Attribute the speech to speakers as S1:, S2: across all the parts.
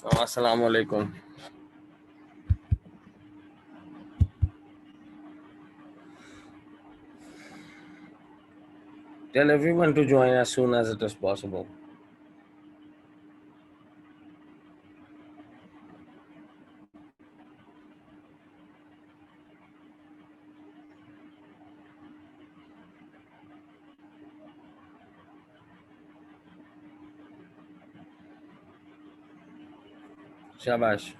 S1: Assalamu alaikum. Tell everyone to join as soon as it is possible. Shabash.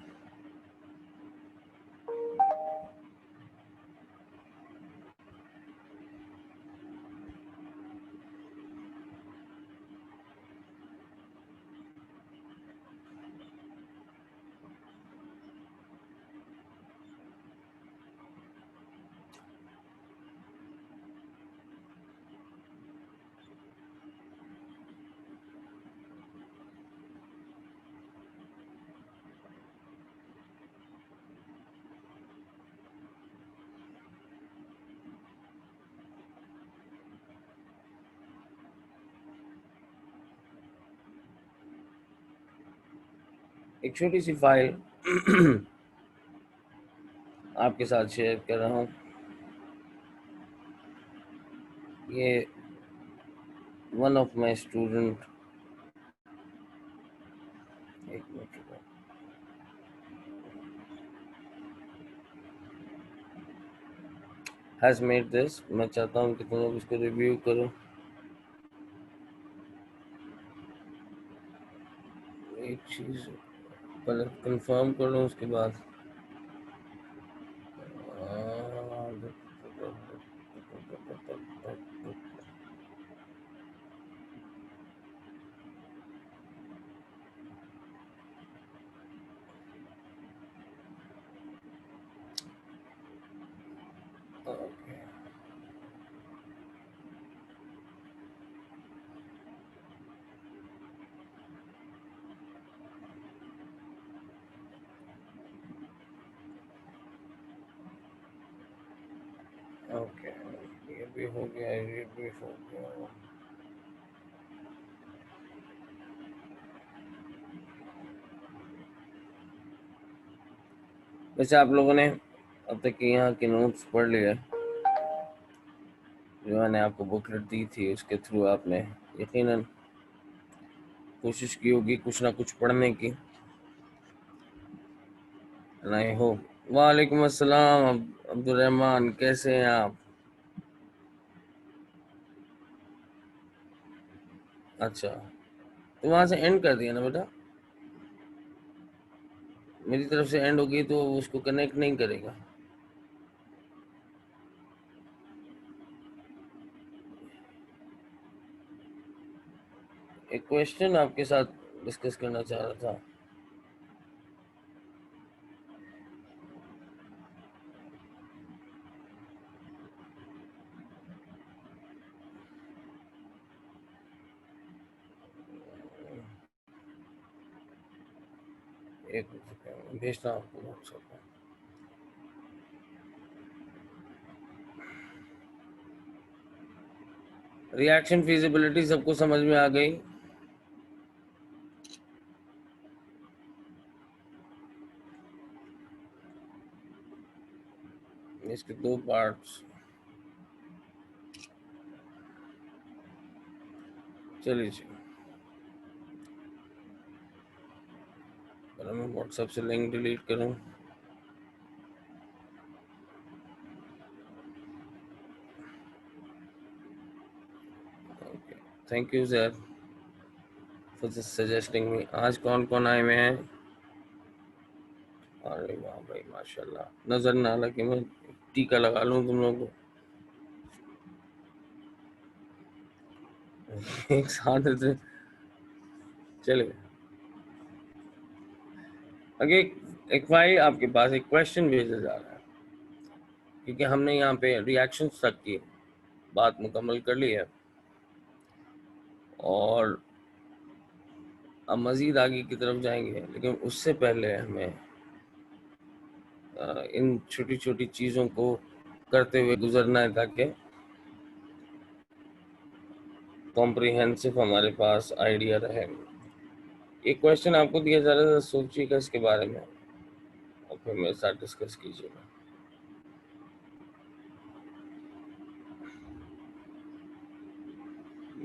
S1: एक छोटी सी file आपके साथ share कर रहा हूँ। ये one of my student has made this. मैं चाहता हूँ कि तुम लोग इसको रिव्यू करो। एक चीज पहले कंफर्म कर लूँ उसके बाद। ओके, ये भी हो गया, ये भी हो गया। वैसे आप लोगों ने अब तक यहाँ के नोट्स पढ़ लिए, जो मैंने आपको बुकलेट दी थी उसके थ्रू आपने यकीनन कोशिश की होगी कुछ ना कुछ पढ़ने की। नहीं हो। वालेकुम अस्सलाम अब्दुल रहमान, कैसे हैं आप? अच्छा, तो वहाँ से एंड कर दिया ना बेटा। मेरी तरफ से एंड होगी तो उसको कनेक्ट नहीं करेगा। एक क्वेश्चन आपके साथ डिस्कस करना चाह रहा था। एक सेकंड भेजता हूँ आपको व्हाट्सएप पे। रिएक्शन फिजिबिलिटी सबको समझ में आ गई? इसके दो पार्ट्स। चलिए मैं व्हाट्सएप से लिंक डिलीट करूँ। Okay, thank you sir for suggesting me. आज कौन कौन आए हुए हैं? अरे वाह भाई माशाल्लाह, नजर ना लगे मैं टीका लगा लूँ तुम लोगों को। एक साथ से चले। आगे एक भाई आपके पास एक क्वेश्चन भेजा जा रहा है, क्योंकि हमने यहाँ पे रिएक्शन तक की बात मुकम्मल कर ली है और अब मज़ीद आगे की तरफ जाएंगे, लेकिन उससे पहले हमें इन छोटी छोटी चीज़ों को करते हुए गुजरना है ताकि कॉम्प्रिहेंसिव हमारे पास आइडिया रहे। एक क्वेश्चन आपको दिया जा रहा है, सोचिएगा इसके बारे में और फिर मेरे साथ डिस्कस कीजिएगा।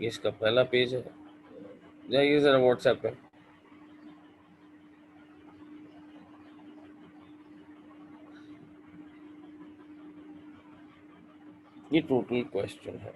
S1: ये इसका पहला पेज है, जाइए जरा व्हाट्सएप पे। ये टोटल क्वेश्चन है।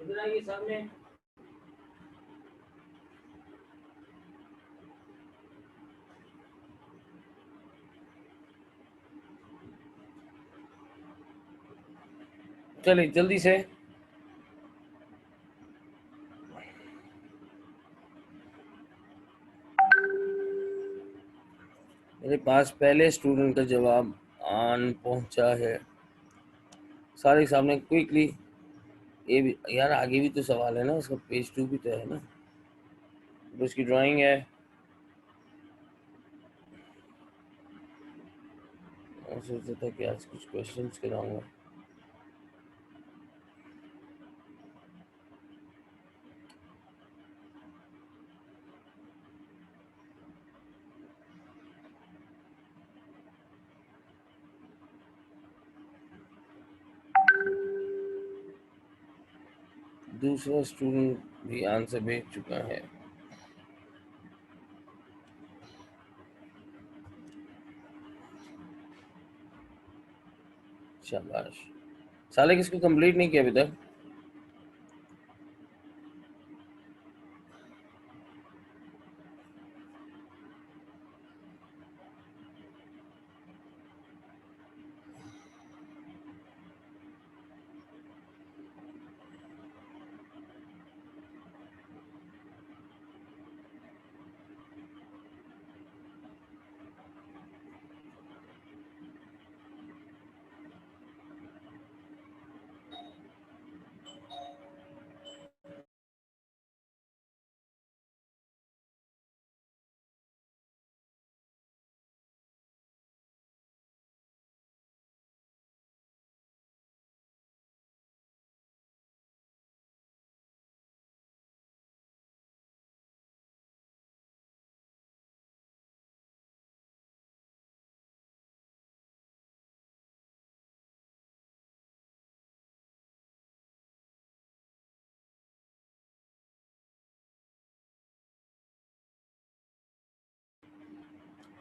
S1: इधर आइए सामने। चलिए जल्दी से। मेरे पास पहले स्टूडेंट का जवाब आन पहुंचा है। सारे सामने क्विकली। ये भी यार, आगे भी तो सवाल है ना, उसका पेज 2 भी तो है ना, तो उसकी ड्राइंग है। मैं सोचा था कि आज कुछ क्वेश्चंस कराऊंगा। दूसरा स्टूडेंट भी आंसर भेज चुका है। शाबाश। साले किसको कंप्लीट नहीं किया अभी तक?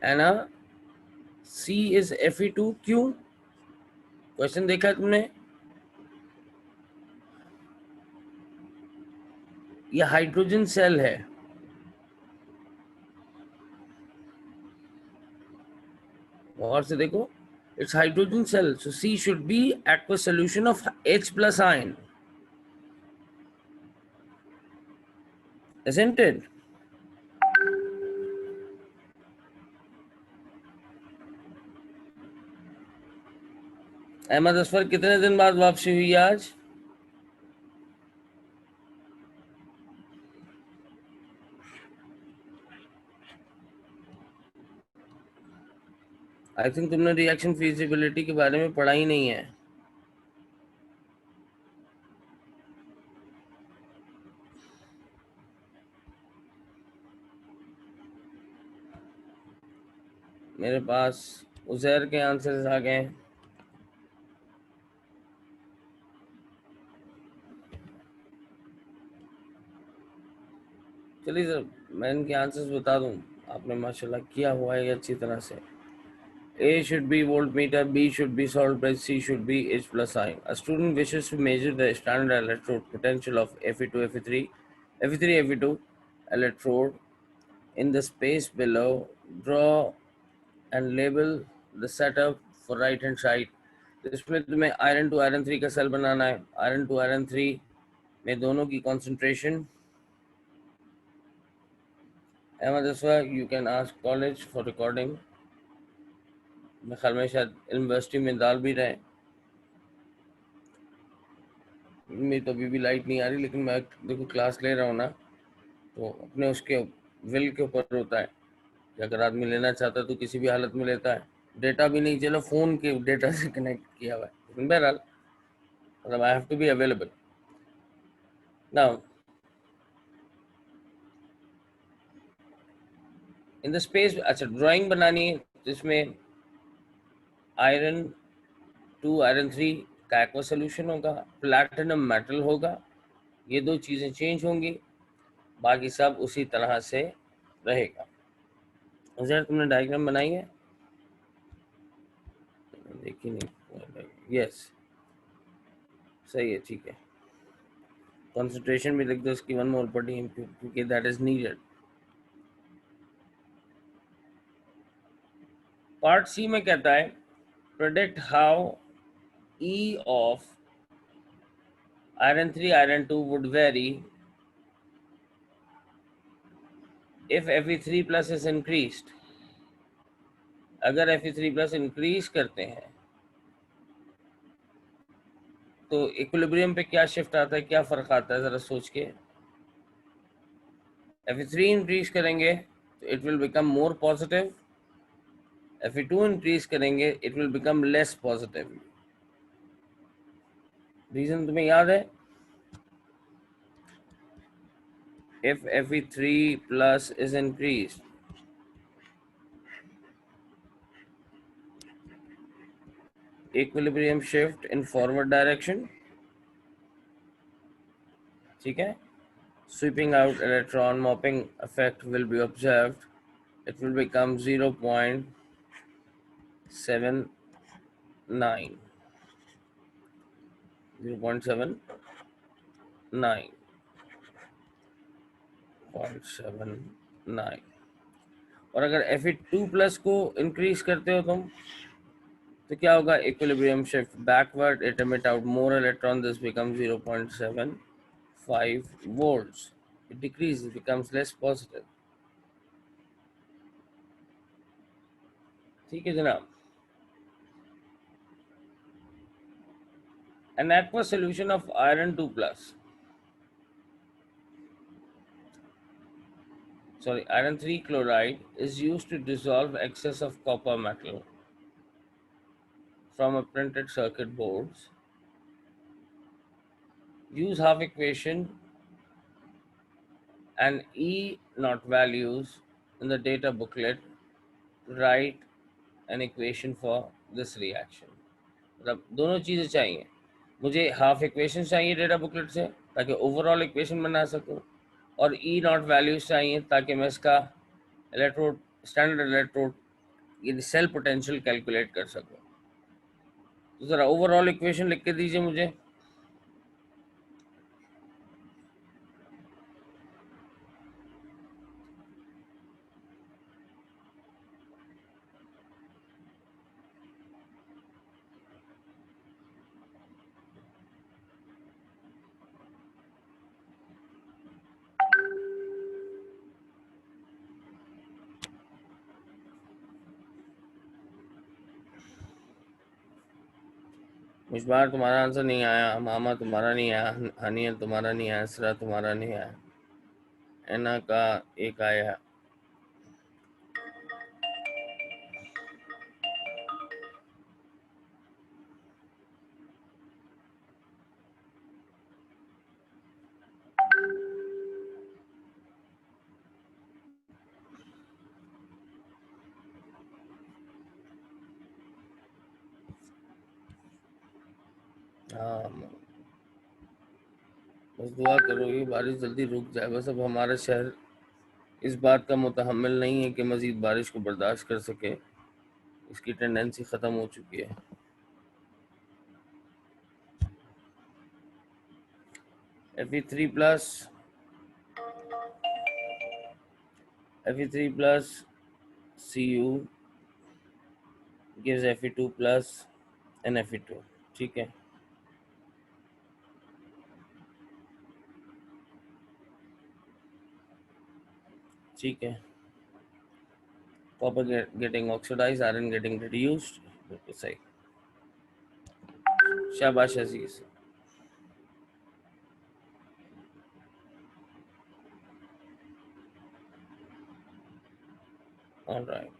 S1: एना सी इज Fe2 क्यों? क्वेश्चन देखा है तुमने? ये हाइड्रोजन सेल है। और से देखो, it's hydrogen cell, so see should be aqueous solution of H plus ion, isn't it? Ahmad Asfar कितने दिन बाद वापसी हुई आज? आई थिंक तुमने रिएक्शन फिजिबिलिटी के बारे में पढ़ा ही नहीं है। मेरे पास उजैर के आंसर्स आ गए। चलिए सर, मैं इनके आंसर्स बता दूं। आपने माशाल्लाह किया हुआ है अच्छी तरह से। A should be voltmeter, B should be salt press, C should be H plus ion. A student wishes to measure the standard electrode potential of Fe2, Fe3, Fe3, Fe2 electrode in the space below. Draw and label the setup for right hand side. तो इसमें तुम्हें iron two iron 3 का cell बनाना है। Iron two iron 3 में दोनों की concentration. Ahmad Asfar, you can ask college for recording. मैं ख्याल में शायद यूनिवर्सिटी में डाल भी रहे। मेरी तो अभी भी लाइट नहीं आ रही, लेकिन मैं देखो क्लास ले रहा हूँ ना, तो अपने उसके विल के ऊपर होता है कि अगर आदमी लेना चाहता है तो किसी भी हालत में लेता है। डेटा भी नहीं, चलो फ़ोन के डेटा से कनेक्ट किया हुआ है, लेकिन बहरहाल मतलब I have to be available now in the space. अच्छा, ड्राइंग बनानी है जिसमें आयरन टू आयरन 3 का एक्वा सोल्यूशन होगा, प्लैटिनम मेटल होगा, ये दो चीज़ें चेंज होंगी, बाकी सब उसी तरह से रहेगा। जरा तुमने डायग्राम बनाई है? देखी नहीं। यस, सही है, ठीक है। कंसंट्रेशन भी लिख दो इसकी, वन मोल पर डी, क्योंकि that is needed. Part C में कहता है predict how E of iron 3 iron 2 would vary if Fe3 plus is increased. अगर Fe3 प्लस इंक्रीज करते हैं तो इक्विलिब्रियम पे क्या शिफ्ट आता है, क्या फर्क आता है, जरा सोच के। Fe3 इंक्रीज करेंगे तो it will become more positive. Fe2 increase करेंगे it will become less positive. Reason तुम्हें याद है? If Fe3 plus is increased, equilibrium shift in forward direction, ठीक है? Sweeping out electron mopping effect will be observed. It will become 0.79, 0.79, 0.79। और अगर Fe2 plus को increase करते हो तुम तो क्या होगा? Equilibrium shift backward, it emit out more electron, this becomes 0.75 volts. It decreases, it becomes less positive. ठीक है जनाब। An aqueous solution of iron 2 plus, sorry, iron 3 chloride is used to dissolve excess of copper metal from a printed circuit boards. Use half equation and E naught values in the data booklet to write an equation for this reaction. मतलब दोनों चीज़ें चाहिए मुझे। Half equation चाहिए data booklet से ताकि overall equation बना सकूं, और ई नॉट वैल्यूज चाहिए ताकि मैं इसका इलेक्ट्रोड, स्टैंडर्ड इलेक्ट्रोड, ये सेल पोटेंशियल कैलकुलेट कर सकूं। तो ज़रा ओवरऑल इक्वेशन लिख के दीजिए मुझे। मुझबार तुम्हारा आंसर नहीं आया, मामा तुम्हारा नहीं आया, हनियल तुम्हारा नहीं आया, इसरा तुम्हारा नहीं आया, एना का एक आया। हाँ, बस दुआ करो ये बारिश जल्दी रुक जाए। बस अब हमारा शहर इस बात का मुतहम्मिल नहीं है कि मज़ीद बारिश को बर्दाश्त कर सके। इसकी टेंडेंसी ख़त्म हो चुकी है। Fe3 plus Cu gives Fe2 plus and Fe2। ठीक है, ठीक है। Copper getting oxidized, iron getting reduced। बिल्कुल सही, शाबाश अजीज। All right,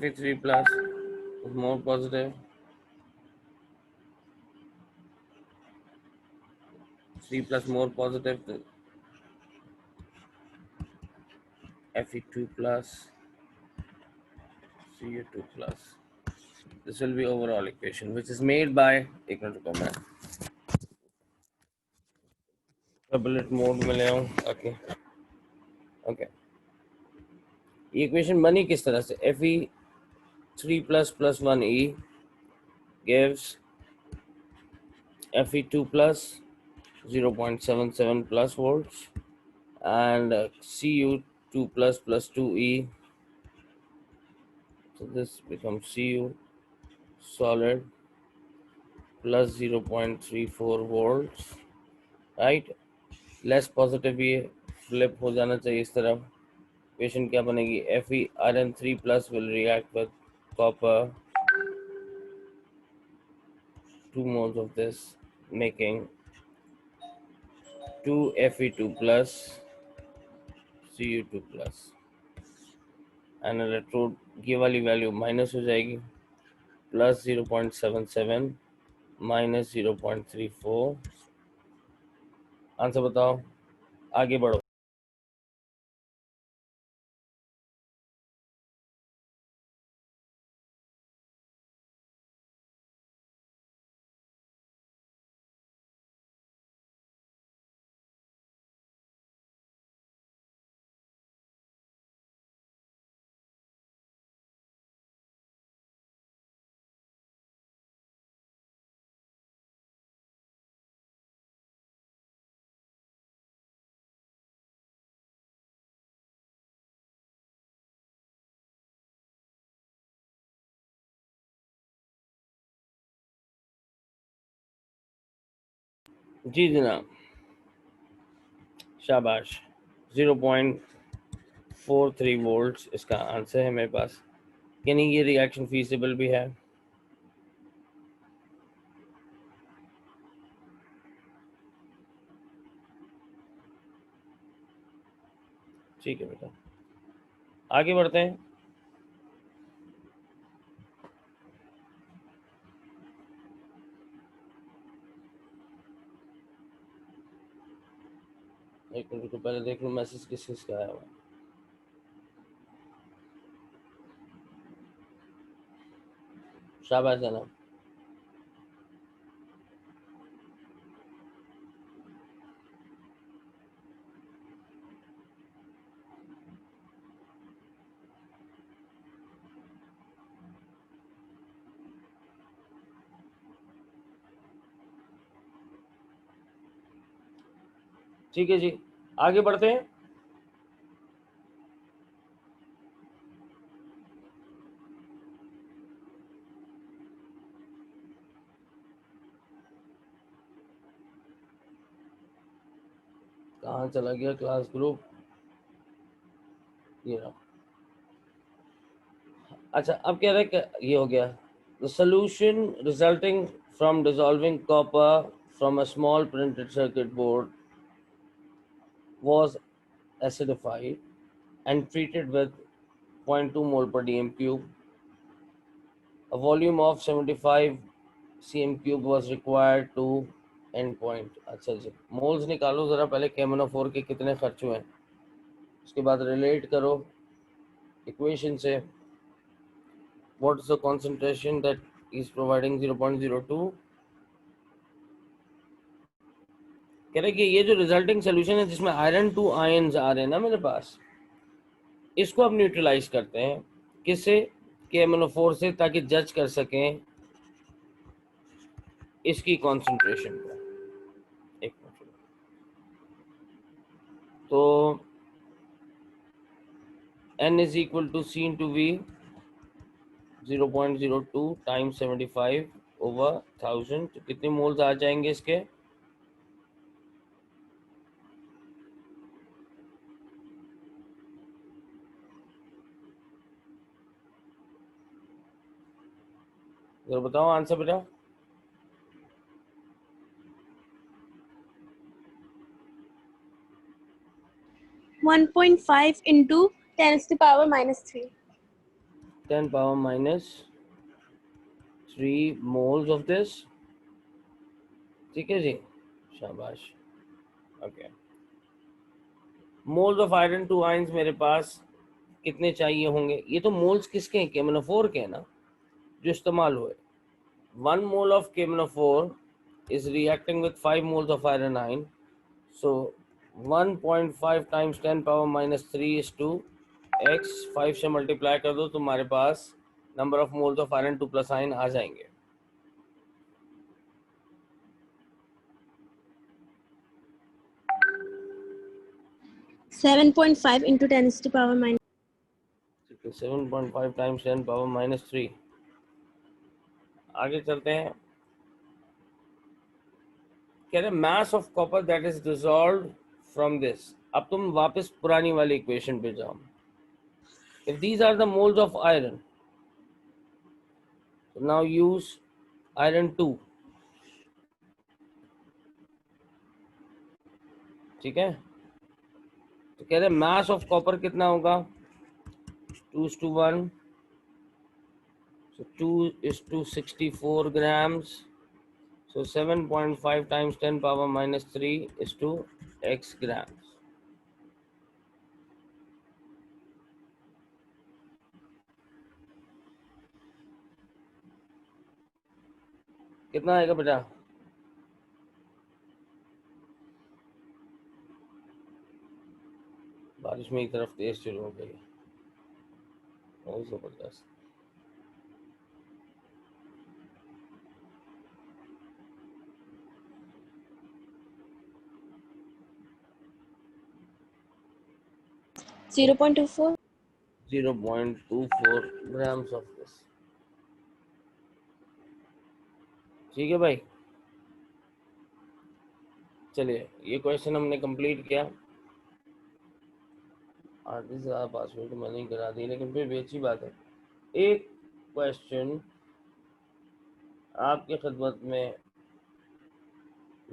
S1: Fe3 plus is more positive, 3 plus more positive than Fe2 plus Cu2 plus। This will be overall equation which is made by, एक minute रुको मैं tablet mode में ले आऊँ ताकि ओके। ये इक्वेशन बनी किस तरह से? Fe3 plus plus 1E gives Fe2 plus 0.77 plus volts and Cu2 plus plus 2E. So this becomes Cu solid plus 0.34 volts, right? Less positive ये फ्लिप हो जाना चाहिए इस तरफ। इक्वेशन क्या बनेगी? Fe Rn3 plus will react with copper, 2 moles of this, making 2 Fe2 plus Cu2 plus। And electrode ये वाली वैल्यू माइनस हो जाएगी, प्लस 0.77 माइनस 0.34। आंसर बताओ, आगे बढ़ो। जी जनाब, शाबाश। 0.43 वोल्ट्स इसका आंसर है मेरे पास, यानी ये रिएक्शन फीसिबल भी है। ठीक है बेटा, आगे बढ़ते हैं। एक मिनट को पहले देख लो मैसेज किस किस का आया हुआ। शाबाश जनाब। ठीक है जी, आगे बढ़ते हैं। कहाँ चला गया क्लास ग्रुप? ये रहा। अच्छा, अब कह रहे हैं कि ये हो गया, the solution resulting from dissolving copper from a small printed circuit board was acidified and treated with 0.2 mole per dm cube. A volume of 75 cm cube was required to end point. अच्छा जी, moles निकालो ज़रा पहले KMnO4 के कितने खर्च हुए हैं, उसके बाद रिलेट करो इक्वेशन से. What is the concentration that is providing 0.02. कह रहे कि ये जो रिजल्टिंग सोल्यूशन है जिसमें आयरन 2 आयन्स आ रहे हैं ना मेरे पास, इसको अब न्यूट्रलाइज करते हैं किससे, KMnO4 से, ताकि जज कर सकें इसकी कॉन्सेंट्रेशन को. एक मिनट. तो N is equal to C into V, 0.02 times 75 over 1000. तो कितने मोल्स आ जाएंगे इसके, जरा बताओ आंसर बेटा.
S2: 1.5 into 10 to the power minus 3.
S1: 10 power minus 3 moles of this. ठीक है जी, शाबाश. Okay, moles of iron 2 ions मेरे पास कितने चाहिए होंगे. ये तो मोल्स किसके हैं, KMnO4 के हैं ना जो इस्तेमाल हुए. 1 mole of KMnO4 is reacting with 5 moles of iron ion. So 1.5 times 10 power minus 3 is to x. 5 से मल्टीप्लाई कर दो, तुम्हारे पास number of moles of iron 2 plus ion आ जाएंगे.
S2: Seven point five into 10 to the power minus.
S1: 7.5 times 10 power minus 3. आगे चलते हैं. कह रहे mass of copper that is dissolved from this. अब तुम वापस पुरानी वाली इक्वेशन पे जाओ. If these are the moles of iron, now use iron 2. ठीक है, तो कह रहे मास ऑफ कॉपर कितना होगा, 2:1. so 2 is to 64 grams. so 7.5 times 10 power minus 3 is to x grams. कितना आएगा बेटा, बारिश में एक तरफ तेज शुरू हो गई, बहुत जबरदस्त.
S2: Zero point two four.
S1: 0.24 grams of this. ठीक है भाई, चलिए ये क्वेश्चन हमने कंप्लीट किया. आधे से ज़्यादा पासवर्ड मैंने ही करा दी, लेकिन फिर भी अच्छी बात है. एक क्वेश्चन आपके खिदमत में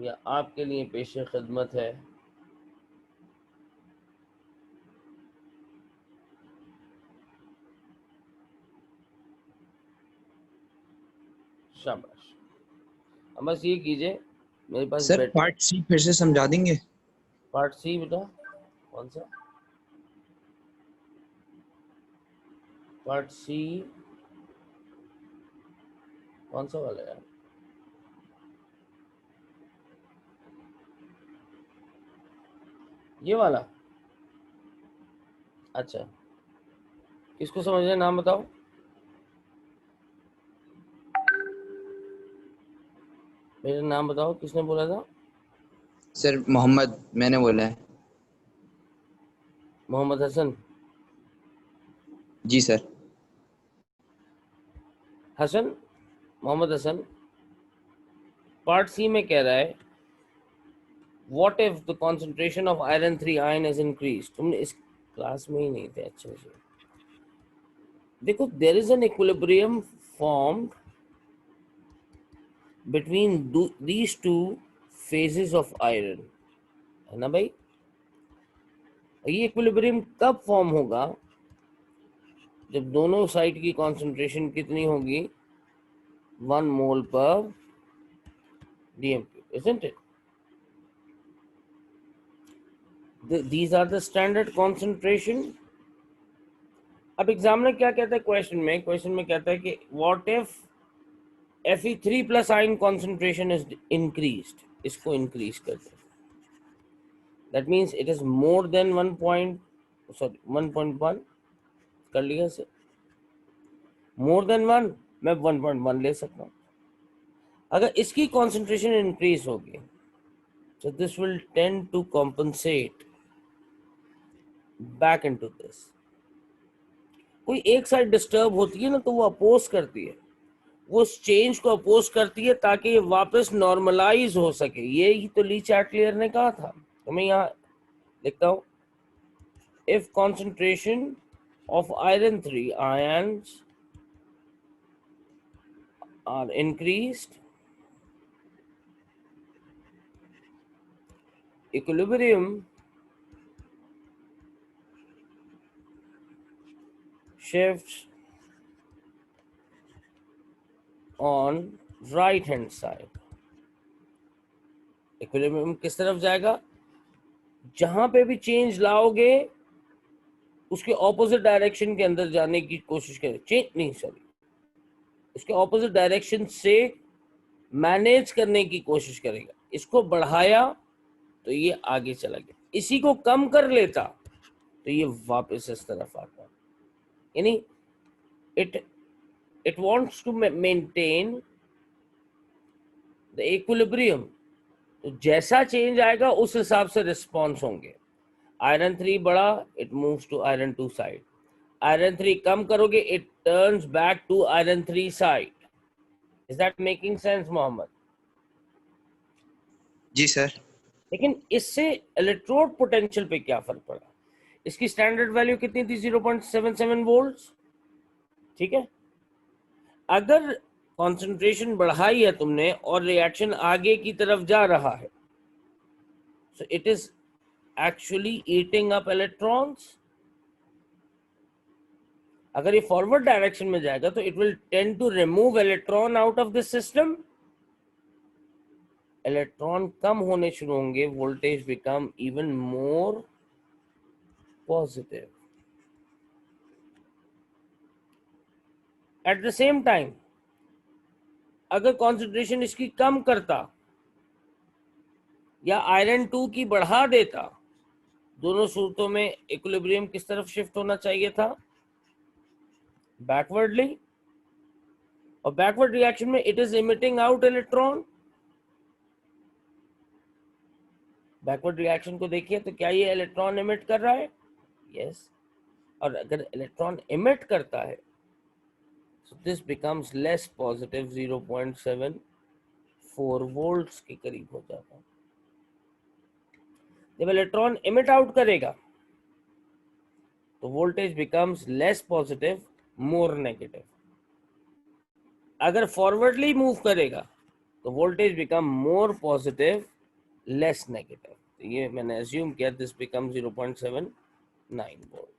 S1: या आपके लिए पेश खिदमत है. शाबाश. अब बस ये कीजिए, मेरे पास
S3: सर पार्ट सी फिर से समझा देंगे.
S1: पार्ट सी बेटा, कौन सा पार्ट सी, कौन सा वाला यार, ये वाला. अच्छा, किसको समझना है नाम बताओ. मेरा नाम बताओ, किसने बोला था.
S3: सर मोहम्मद, मैंने बोला है.
S1: मोहम्मद हसन.
S3: जी sir.
S1: Hasan, Mohammad Hasan. Part C में कह रहा है what if the concentration of iron 3 ion is increase. तुमने इस क्लास में ही नहीं थे अच्छे से. देखो there is an equilibrium formed between these two phases of iron, है ना भाई। ये इक्विलिब्रियम कब फॉर्म होगा? जब दोनों साइड की कॉन्सेंट्रेशन कितनी होगी? 1 मोल पर dm3, isn't it? These are the standard concentration. अब एग्जामिनर क्या कहता है क्वेश्चन में कहता है कि what if Fe3 plus ion concentration is increased, इसको इंक्रीज करते हैं, that means it is more than 1.1 कर लिया सर, मोर देन 1 मैं 1.1 ले सकता हूँ। अगर इसकी कॉन्सेंट्रेशन इंक्रीज होगी so this will tend to compensate back into this. कोई एक साइड डिस्टर्ब होती है ना तो वो अपोज करती है, वो उस चेंज को अपोज करती है ताकि ये वापस नॉर्मलाइज हो सके। ये ही तो ली चैटलियर ने कहा था। तो मैं यहाँ लिखता हूँ, if concentration of iron 3 ions are increased, equilibrium shifts on right hand side. Equilibrium किस तरफ जाएगा? जहां पे भी चेंज लाओगे उसके ऑपोजिट डायरेक्शन के अंदर जाने की कोशिश करें, चेंज नहीं सॉरी, उसके ऑपोजिट डायरेक्शन से मैनेज करने की कोशिश करेगा। इसको बढ़ाया तो ये आगे चला गया, इसी को कम कर लेता तो ये वापस इस तरफ आता। यानी it wants to maintain the equilibrium, तो जैसा चेंज आएगा उस हिसाब से रिस्पॉन्स होंगे। आयरन 3 बढ़ा, it moves to iron 2 side, iron 3 कम करोगे it turns back to iron 3 side. Is that making sense Mohammad?
S3: जी सर।
S1: लेकिन इससे इलेक्ट्रोड पोटेंशियल पे क्या फर्क पड़ा? इसकी स्टैंडर्ड वैल्यू कितनी थी? 0.77 वोल्ट्स, ठीक है। अगर कंसंट्रेशन बढ़ाई है तुमने और रिएक्शन आगे की तरफ जा रहा है, so it is actually eating up electrons. अगर ये फॉरवर्ड डायरेक्शन में जाएगा तो it will tend to remove electron out of this system. Electron कम होने शुरू होंगे, voltage become even more positive. At the same time अगर कंसंट्रेशन इसकी कम करता या आयरन 2 की बढ़ा देता, दोनों सूरतों में इक्विलिब्रियम किस तरफ शिफ्ट होना चाहिए था? बैकवर्डली। और बैकवर्ड रिएक्शन में it is emitting out electron. Backward reaction को देखिए तो क्या ये इलेक्ट्रॉन इमिट कर रहा है? यस। और अगर इलेक्ट्रॉन इमिट करता है so this becomes less positive, 0.74 volts के करीब हो जाता है। जब इलेक्ट्रॉन इमिट आउट करेगा तो voltage becomes less positive, more negative. अगर फॉरवर्डली मूव करेगा तो voltage become more positive, less negative. तो ये मैंने अज्यूम किया, this become 0.79 volt.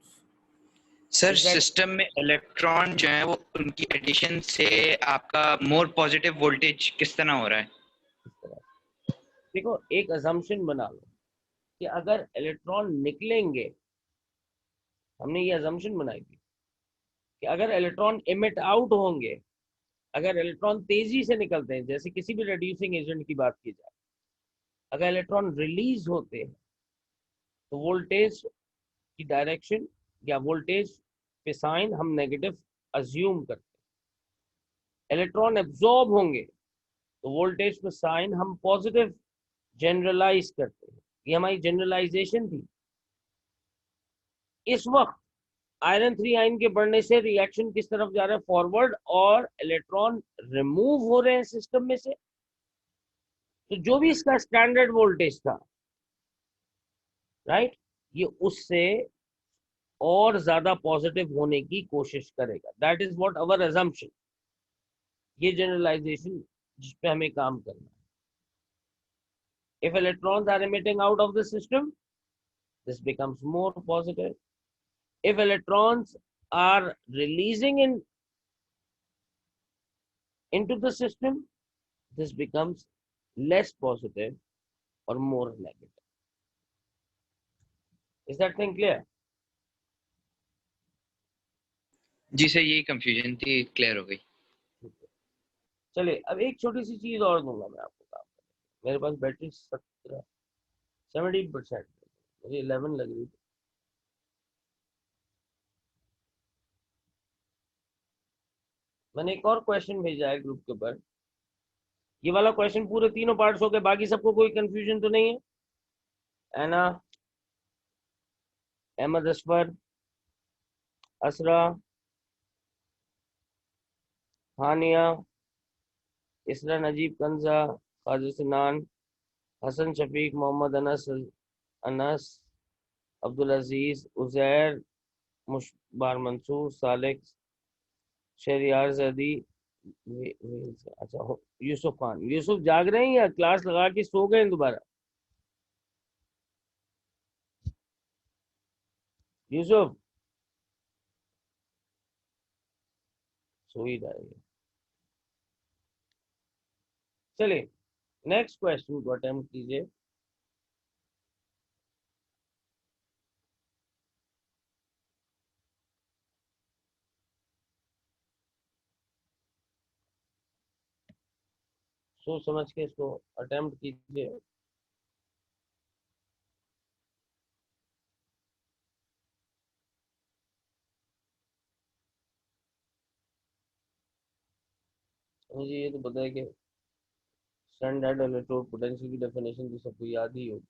S3: Sir system में इलेक्ट्रॉन जो है वो उनकी एडिशन से आपका मोर पॉजिटिव वोल्टेज किस तरह हो रहा है?
S1: देखो एक अजम्पशन बना लो कि अगर इलेक्ट्रॉन निकलेंगे, हमने ये अजम्पशन बनाई थी कि अगर इलेक्ट्रॉन इमिट आउट होंगे, अगर इलेक्ट्रॉन तेजी से निकलते हैं, जैसे किसी भी रिड्यूसिंग एजेंट की बात की जाए, अगर इलेक्ट्रॉन रिलीज होते हैं तो वोल्टेज की डायरेक्शन या वोल्टेज पे साइन हम नेगेटिव अज्यूम करते हैं। इलेक्ट्रॉन एब्जॉर्ब होंगे तो वोल्टेज पे साइन हम पॉजिटिव जनरलाइज करते हैं। ये हमारी जनरलाइजेशन थी। इस वक्त आयरन 3 आयन के बढ़ने से रिएक्शन किस तरफ जा रहा है? फॉरवर्ड, और इलेक्ट्रॉन रिमूव हो रहे हैं सिस्टम में से। तो जो भी इसका स्टैंडर्ड वोल्टेज था, राइट, ये उससे और ज्यादा पॉजिटिव होने की कोशिश करेगा. That is what our assumption. ये जनरलाइजेशन जिस पे हमें काम करना है. If electrons are emitting out of the system, this becomes more positive. If electrons are releasing into the system, this becomes less positive or more negative. Is that thing clear?
S3: जी sir, यही confusion थी, clear हो गई.
S1: चलिए अब एक छोटी सी चीज और दूंगा मैं आपको काम करने. मेरे पास बैटरी 17%, मुझे 11 लग रही थी. मैंने एक और क्वेश्चन भेजा है ग्रुप के ऊपर. ये वाला क्वेश्चन पूरे तीनों पार्ट्स हो गए. बाकी सबको कोई कंफ्यूजन तो नहीं है ना? अहमद असफर, असरा, हानिया, इसरा नजीब कंजा, काजी सिनान, हसन शफीक, मोहम्मद अनस, अनस अब्दुल अजीज, उजैर, मुशबार मंसूर, सालिक, शहरियार जैदी, अच्छा यूसुफ खान. यूसुफ जाग रहे हैं या क्लास लगा के सो गए दोबारा? यूसुफ सो ही जाएंगे. चलिए नेक्स्ट क्वेश्चन को अटेम्प्ट कीजिए. सोच समझ के इसको अटेम्प्ट कीजिए. मुझे ये तो पता है कि स्टैंडर्ड इलेक्ट्रोड पोटेंशियल की डेफिनेशन तो सबको याद ही होगी.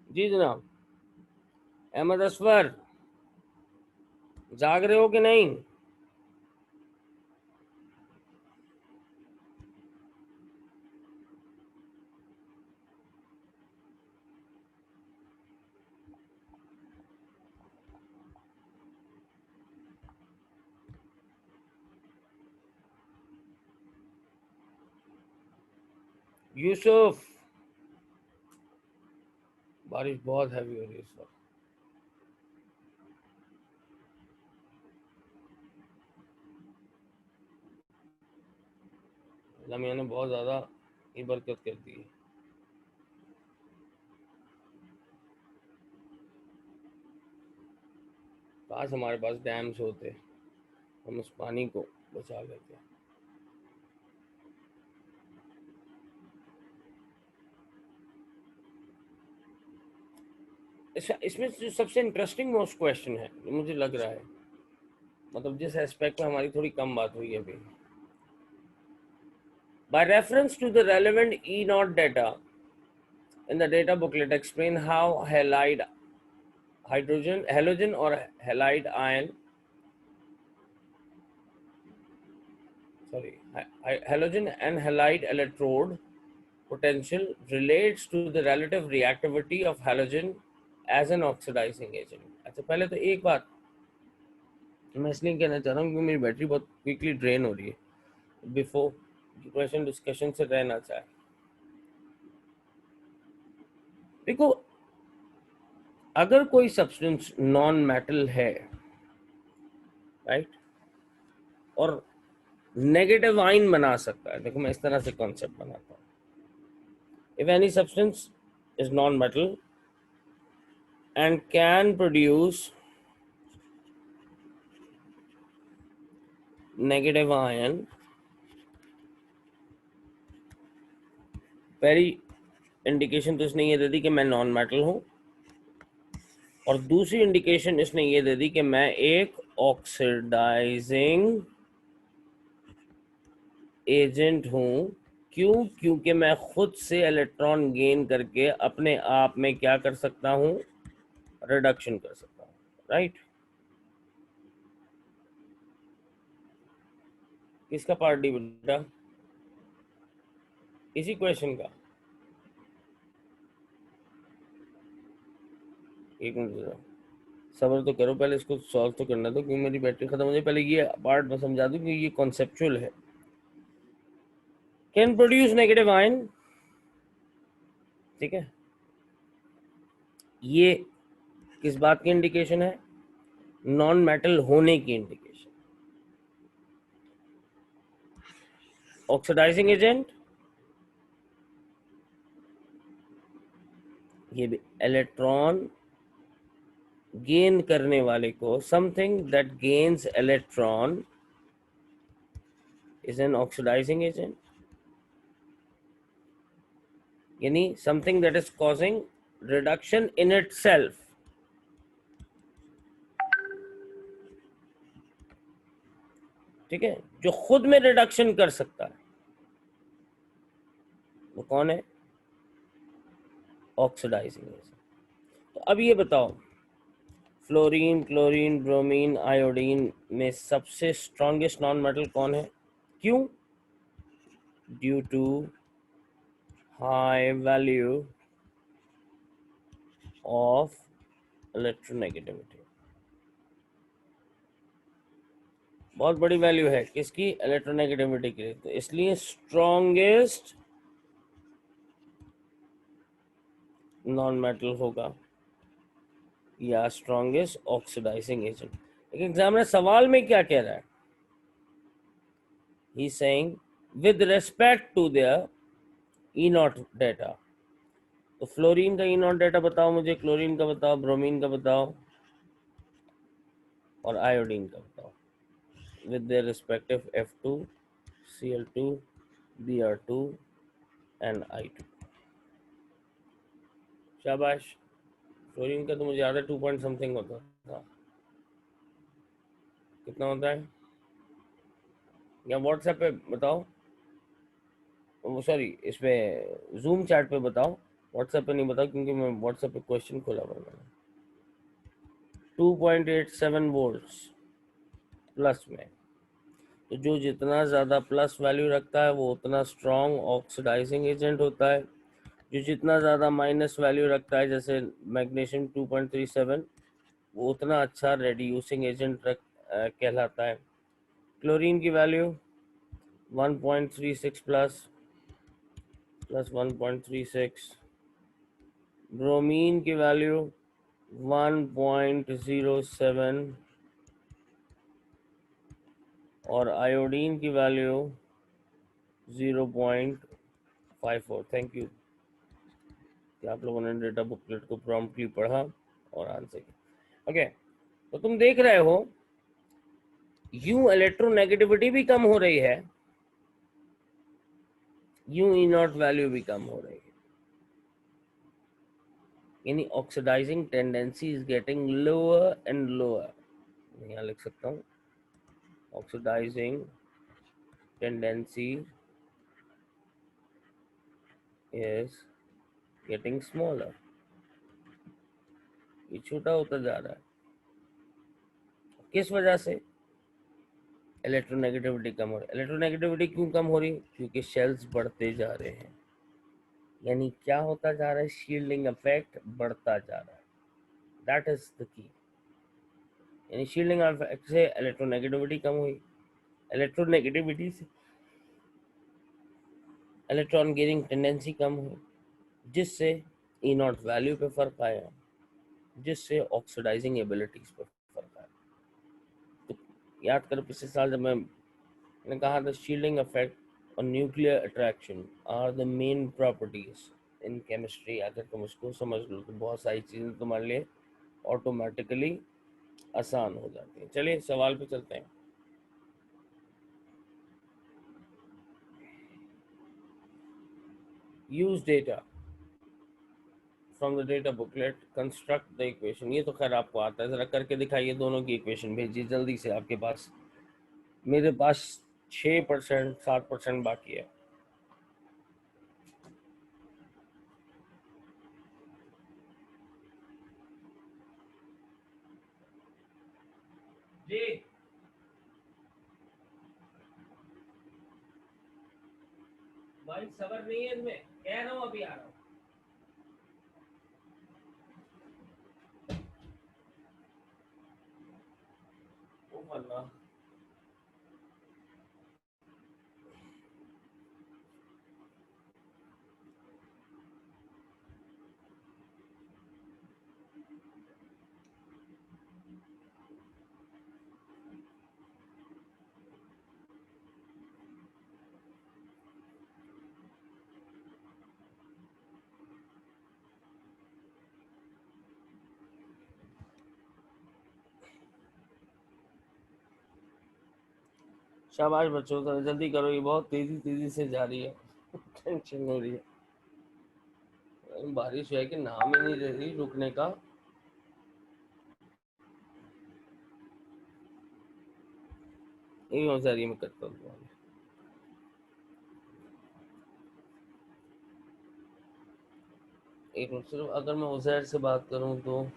S1: जी जनाब. अहमद असफर जाग रहे हो कि नहीं? यूसुफ, बारिश बहुत हैवी हो रही है इस वक्त. अल्लाह मियां ने बहुत ज्यादा ही बरकत कर दी है. काश हमारे पास डैम्स होते, हम उस पानी को बचा लेते. इसमें जो सबसे इंटरेस्टिंग मोस्ट क्वेश्चन है मुझे लग रहा है, मतलब जिस एस्पेक्ट में हमारी थोड़ी कम बात हुई है अभी. By reference to the relevant E0 data in the data booklet, explain how halogen or halide ion, halogen and halide electrode potential relates to the relative reactivity of halogen as an oxidizing agent. अच्छा पहले तो एक बात मैं इसलिए कहना चाह रहा हूँ क्योंकि मेरी बैटरी बहुत क्विकली ड्रेन हो रही है. बिफोर क्वेश्चन डिस्कशन से रहना चाहे. देखो, अगर कोई सब्सटेंस नॉन मेटल है, राइट, और नेगेटिव आयन बना सकता है, देखो मैं इस तरह से कॉन्सेप्ट बनाता हूँ. If any substance is non metal and can produce negative ion, पहली इंडिकेशन तो इसने ये दे दी कि मैं नॉन मेटल हूं, और दूसरी इंडिकेशन इसने ये दे दी कि मैं एक ऑक्सीडाइजिंग एजेंट हूं. क्यों? क्योंकि मैं खुद से इलेक्ट्रॉन गेन करके अपने आप में क्या कर सकता हूं? रिडक्शन कर सकता हूं, राइट. किसका पार्ट डी बेटा? इसी क्वेश्चन का. एक मिनट जरा सबर तो करो, पहले इसको सॉल्व तो करना दो, क्योंकि मेरी बैटरी खत्म हो जाए. पहले ये पार्ट मैं समझा दूं कि ये कॉन्सेप्चुअल है. कैन प्रोड्यूस नेगेटिव आयन, ठीक है. ये किस बात की इंडिकेशन है? नॉन मेटल होने की इंडिकेशन. ऑक्सीडाइजिंग एजेंट, ये भी इलेक्ट्रॉन गेन करने वाले को, something that gains electron is an oxidizing agent, यानी something that is causing reduction in itself. ठीक है, जो खुद में रिडक्शन कर सकता है, वो कौन है? Oxidising agent. तो अब ये बताओ, फ्लोरीन, क्लोरीन, ब्रोमीन, आयोडीन में सबसे स्ट्रॉन्गेस्ट नॉन मेटल कौन है? क्यों? Due to high value of electronegativity. बहुत बड़ी वैल्यू है किसकी? इलेक्ट्रोनेगेटिविटी की. तो इसलिए स्ट्रॉन्गेस्ट नॉन मेटल होगा या स्ट्रॉन्गेस्ट ऑक्सीडाइजिंग एजेंट. एक एग्जामिनर सवाल में क्या कह रहा है? He saying with respect to their E nought data. तो फ्लोरीन का ई नॉट डेटा बताओ मुझे, क्लोरीन का बताओ, ब्रोमीन का बताओ, और आयोडीन का बताओ, with their respective F2, Cl2, Br2 and I2. शाबाश. फ्लोरीन का तो मुझे याद है 2 पॉइंट समथिंग होता था. कितना होता है? या व्हाट्सएप पे बताओ, सॉरी इस पे जूम चैट पे बताओ, व्हाट्सएप पे नहीं बताओ, क्योंकि मैं व्हाट्सएप पे क्वेश्चन खोला हुआ है. 2.87 वोल्ट्स प्लस में. तो जो जितना ज़्यादा प्लस वैल्यू रखता है वो उतना स्ट्रॉन्ग ऑक्सीडाइजिंग एजेंट होता है. जो जितना ज़्यादा माइनस वैल्यू रखता है, जैसे मैग्नीशियम 2.37, वो उतना अच्छा रेड्यूसिंग एजेंट कहलाता है. क्लोरीन की वैल्यू 1.36 प्लस 1.36. ब्रोमीन की वैल्यू 1.07 और आयोडीन की वैल्यू 0.54. थैंक यू कि आप लोगों ने डेटा बुकलेट को प्रॉम्प्टली पढ़ा और आंसर किया. ओके, तो तुम देख रहे हो यूं इलेक्ट्रोनेगेटिविटी भी कम हो रही है, यूं ई नॉट वैल्यू भी कम हो रही है, यानी oxidising tendency is getting lower and lower. यहाँ लिख सकता हूँ, oxidising tendency is getting smaller. ये छोटा होता जा रहा है. किस वजह से? इलेक्ट्रोनेगेटिविटी कम हो रही है. इलेक्ट्रोनेगेटिविटी क्यों कम हो रही है? क्योंकि शेल्स बढ़ते जा रहे हैं. यानी क्या होता जा रहा है? शील्डिंग इफेक्ट बढ़ता जा रहा है. That is the key. यानी शील्डिंग इफेक्ट से इलेक्ट्रोनेगेटिविटी कम हुई, इलेक्ट्रोनेगेटिविटी से इलेक्ट्रॉन गेनिंग टेंडेंसी कम हुई, जिससे ई नॉट वैल्यू पे फर्क आया, जिससे ऑक्सीडाइजिंग एबिलिटीज पे फर्क आया। तो याद करो पिछले साल जब मैंने कहा था शील्डिंग इफेक्ट और nuclear attraction are the main properties in chemistry. अगर तुम उसको समझ लो तो बहुत सारी चीज़ें तुम्हारे लिए ऑटोमेटिकली आसान हो जाती है। चलिए सवाल पे चलते हैं। Use data from the data booklet, construct the equation. ये तो खैर आपको आता है, जरा करके दिखाइए, दोनों की इक्वेशन भेजिए जल्दी से आपके पास। मेरे पास 6% 7% बाकी है। जी भाई सबर नहीं है इसमें, कह रहा हूँ अभी आ रहा हूँ। ओ अल्लाह, शाबाश बच्चों, जरा जल्दी करो, ये बहुत तेजी तेजी से जा रही है। टेंशन हो रही है, बारिश है कि नाम ही नहीं ले रही रुकने का। एक सारी मैं करता हूँ। एक मिनट, सिर्फ अगर मैं उजैर से बात करूं तो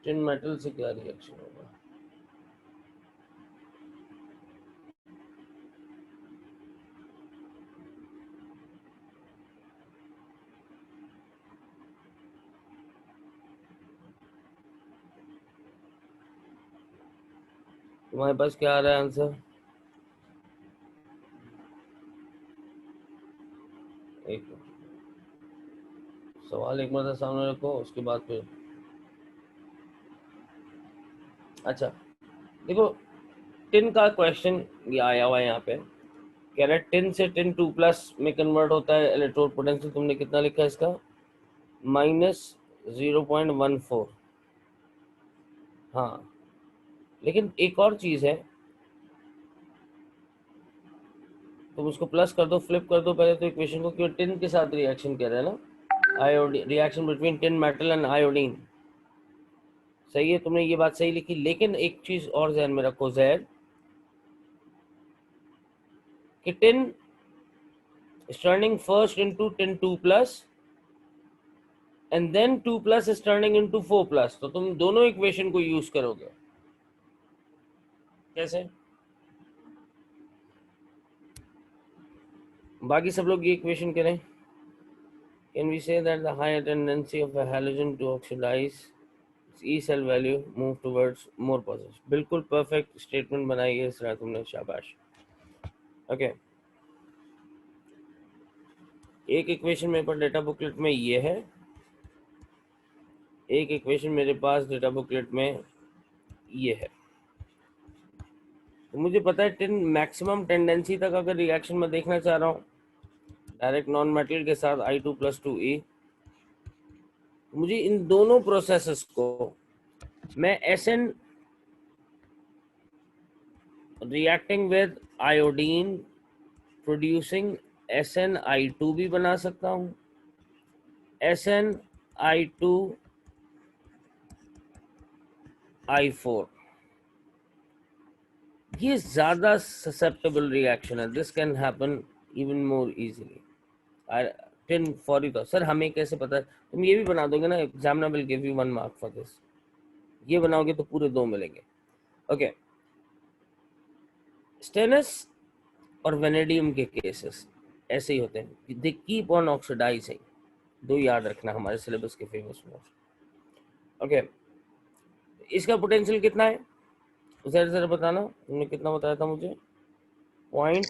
S1: टिन मेटल से क्या रिएक्शन होगा? तुम्हारे पास क्या आ रहा है आंसर? एक सवाल एक बार सामने रखो, उसके बाद फिर अच्छा देखो, टिन का क्वेश्चन ये आया हुआ है यहाँ पे, कह रहा है टिन से टिन 2+ में कन्वर्ट होता है इलेक्ट्रोड पोटेंशियल। तुमने कितना लिखा है इसका? -0.14। हाँ, लेकिन एक और चीज है, तुम उसको प्लस कर दो, फ्लिप कर दो पहले तो इक्वेशन को, क्यों टिन के साथ रिएक्शन कर रहा है ना, iodine, reaction between tin metal and iodine. सही है, तुमने ये बात सही लिखी, लेकिन एक चीज और ध्यान में रखो जैद, कि tin is turning first into tin 2+ and then 2+ is turning into 4+। तो तुम दोनों इक्वेशन को यूज करोगे। कैसे? बाकी सब लोग ये इक्वेशन करें। Can we say that the higher tendency of a halogen to oxidize its E cell value move towards more positive? बिल्कुल परफेक्ट स्टेटमेंट बनाई है इस तरह तुमने, शाबाश। ओके, एक इक्वेशन मेरे पास डेटा बुकलेट में ये है, एक इक्वेशन मेरे पास डेटा बुकलेट में ये है। तो मुझे पता है टिन मैक्सिमम टेंडेंसी तक अगर रिएक्शन में देखना चाह रहा हूँ डायरेक्ट नॉन मेटल के साथ I2+2E, मुझे इन दोनों प्रोसेसेस को मैं SN reacting with iodine producing SnI2 भी बना सकता हूँ, SnI2I4। ये ज्यादा ससेप्टेबल रिएक्शन है, this can happen even more easily. Tin for तो सर हमें कैसे पता है? तुम ये भी बना दोगे ना, examiner will give you 1 mark for this. ये बनाओगे तो पूरे 2 मिलेंगे। ओके, स्टेनस और वेनेडियम के केसेस ऐसे ही होते हैं, दे कीप ऑन ऑक्सीडाइजिंग। 2 याद रखना, हमारे सिलेबस के फेमस मोस्ट। ओके, इसका पोटेंशियल कितना है जरा जरा बताना, तुमने कितना बताया था मुझे? पॉइंट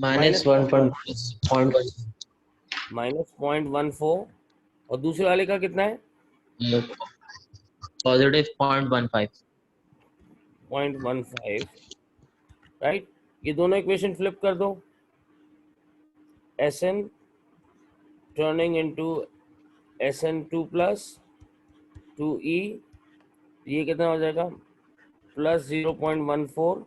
S1: -0.14 और दूसरे वाले का कितना है?
S4: पॉजिटिव 0.15।
S1: 0.15, राइट। ये दोनों इक्वेशन फ्लिप कर दो, Sn turning into Sn2 plus 2e, ये कितना हो जाएगा? प्लस 0.14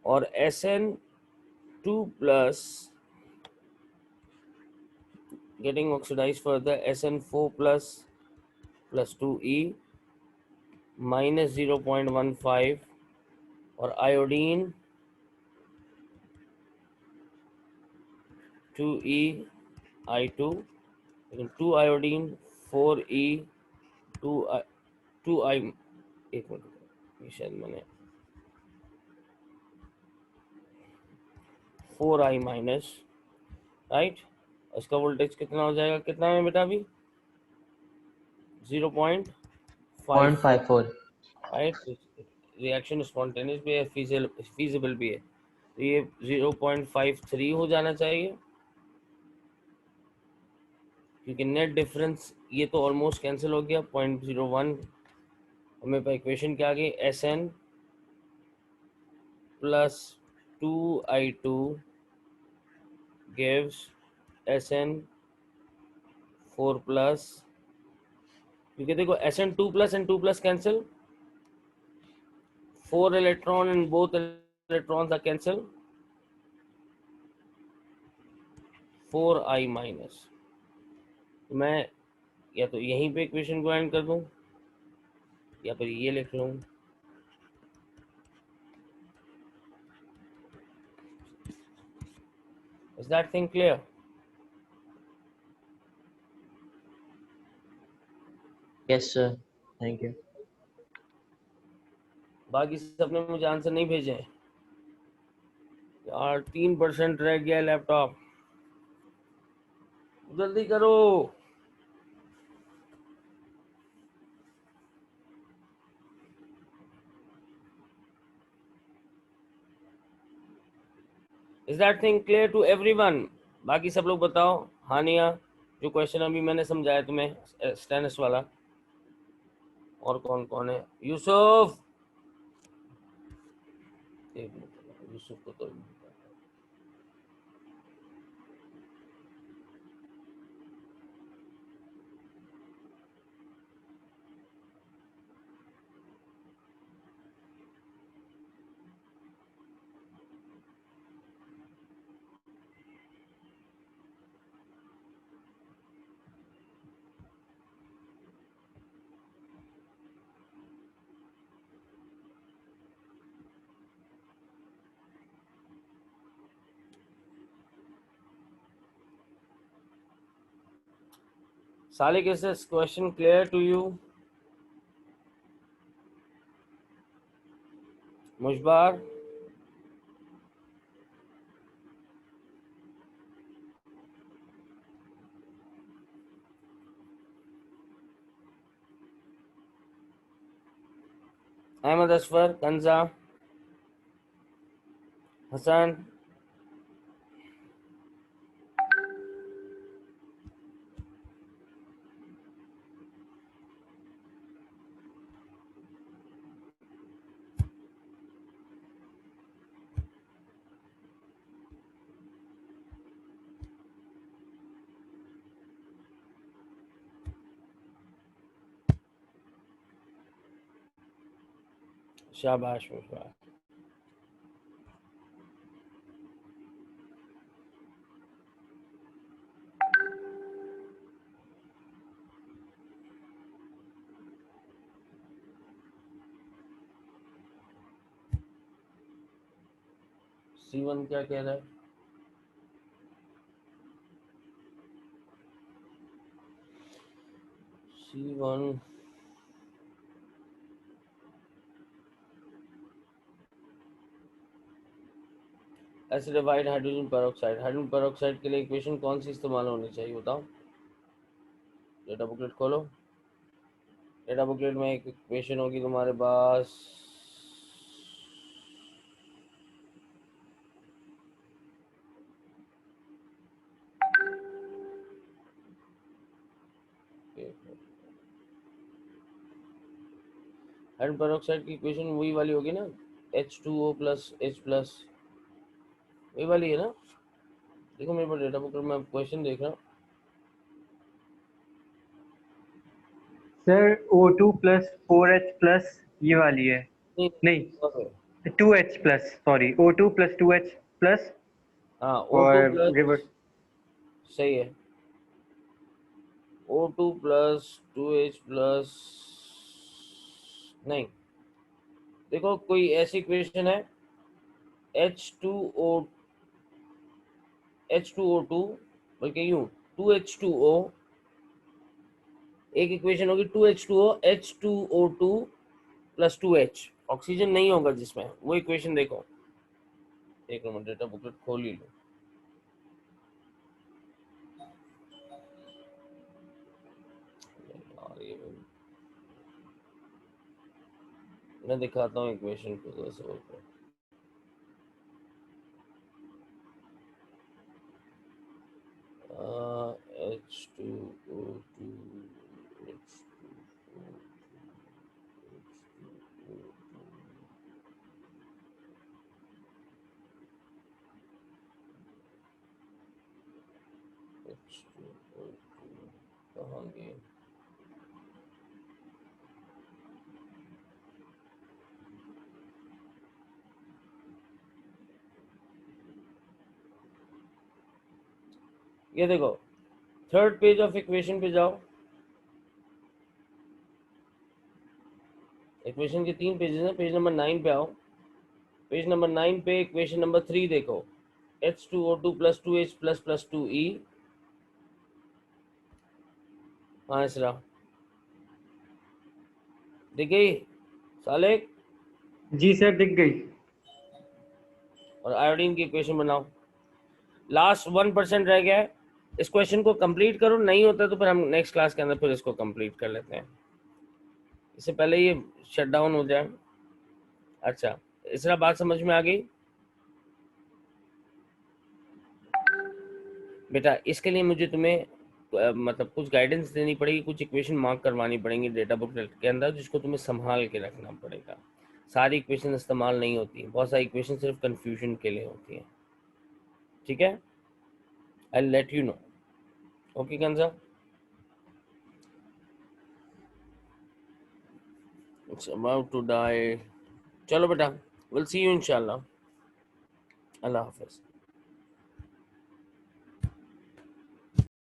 S1: और Sn2 plus getting oxidized further Sn4 plus 2e minus 0.15 और iodine 2e I2, लेकिन 2 iodine 4e 2i, एक मिनट, ये शायद मैंने 4i माइनस, राइट। इसका वोल्टेज कितना हो जाएगा? कितना है बेटा अभी? 0.54, राइट। रिएक्शन स्पॉन्टेनियस भी है, फीजिबल भी है, तो ये 0.53 हो जाना चाहिए, क्योंकि नेट डिफरेंस ये तो ऑलमोस्ट कैंसिल हो गया। 0.01 हमें पर इक्वेशन क्या आ गई? Sn plus 2i2 gives Sn4 plus, क्योंकि देखो Sn2 plus and 2 plus cancel, 4 electron and both electrons are cancel, 4i minus. मैं या तो यहीं पे इक्वेशन को एंड कर दूं या फिर ये लिख लूं। Is that thing clear?
S4: Yes sir, thank you।
S1: बाकी सबने मुझे आंसर नहीं भेजे हैं यार, 3% रह गया लैपटॉप, जल्दी करो। Is that thing clear to everyone? बाकी सब लोग बताओ। हानिया, जो क्वेश्चन अभी मैंने समझाया तुम्हें स्टेनस वाला, और कौन कौन है? यूसुफ, एक मिनट, यूसुफ को तो Salik, is this question clear to you? Mushbar? Ahmed Asfar, Kanza, Hassan? शाबाश मुशबार। C1 क्या कह रहा है? C1 acidified hydrogen peroxide, hydrogen peroxide के लिए इक्वेशन कौन सी इस्तेमाल होनी चाहिए बताओ? डेटा बुकलेट खोलो, डेटा बुकलेट में एक इक्वेशन होगी तुम्हारे पास, हाइड्रोजन पेरोक्साइड की इक्वेशन वही वाली होगी ना, H2O प्लस H प्लस, वही वाली है ना। देखो मेरे पास डेटा बुकलेट में क्वेश्चन देख रहा हूँ।
S5: Sir O2 plus 4H plus ये वाली है, नहीं 2H plus, sorry O2 plus 2H plus
S1: हाँ O2
S5: और
S1: प्लस,
S5: रिवर्स।
S1: सही है, O2 प्लस 2H प्लस, नहीं देखो कोई ऐसी इक्वेशन है H2O H2O2 बल्कि यूं 2H2O, एक इक्वेशन होगी 2H2O H2O2 plus 2H, oxygen नहीं होगा जिसमें, वो इक्वेशन देखो। एक मिनट डेटा बुकलेट खोल ही लो। यार ये मैं दिखाता हूँ इक्वेशन को कैसे होता है। H2O2 कहाँ गए? ये देखो थर्ड पेज ऑफ इक्वेशन पे जाओ, इक्वेशन के 3 पेजेस हैं, पेज नंबर 9 पे आओ। पेज नंबर 9 पे इक्वेशन नंबर 3 देखो, H2O2 plus 2H plus plus 2E। हाँ इसरा दिख गई सालेक?
S5: जी सर दिख गई।
S1: और आयोडीन की इक्वेशन बनाओ। लास्ट 1% रह गया है, इस क्वेश्चन को कंप्लीट करो, नहीं होता तो फिर हम नेक्स्ट क्लास के अंदर फिर इसको कंप्लीट कर लेते हैं, इससे पहले ये शट डाउन हो जाए। अच्छा इसरा बात समझ में आ गई बेटा? इसके लिए मुझे तुम्हें मतलब कुछ गाइडेंस देनी पड़ेगी, कुछ इक्वेशन मार्क करवानी पड़ेंगी डेटा बुक के अंदर, जिसको तुम्हें संभाल के रखना पड़ेगा। सारी इक्वेशन इस्तेमाल नहीं होती, बहुत सारी इक्वेशन सिर्फ कंफ्यूजन के लिए होती हैं, ठीक है? I let you know, okay कंजा? It's about to die. चलो बेटा, विल सी यू इंशाल्लाह। अल्लाह हाफिज़।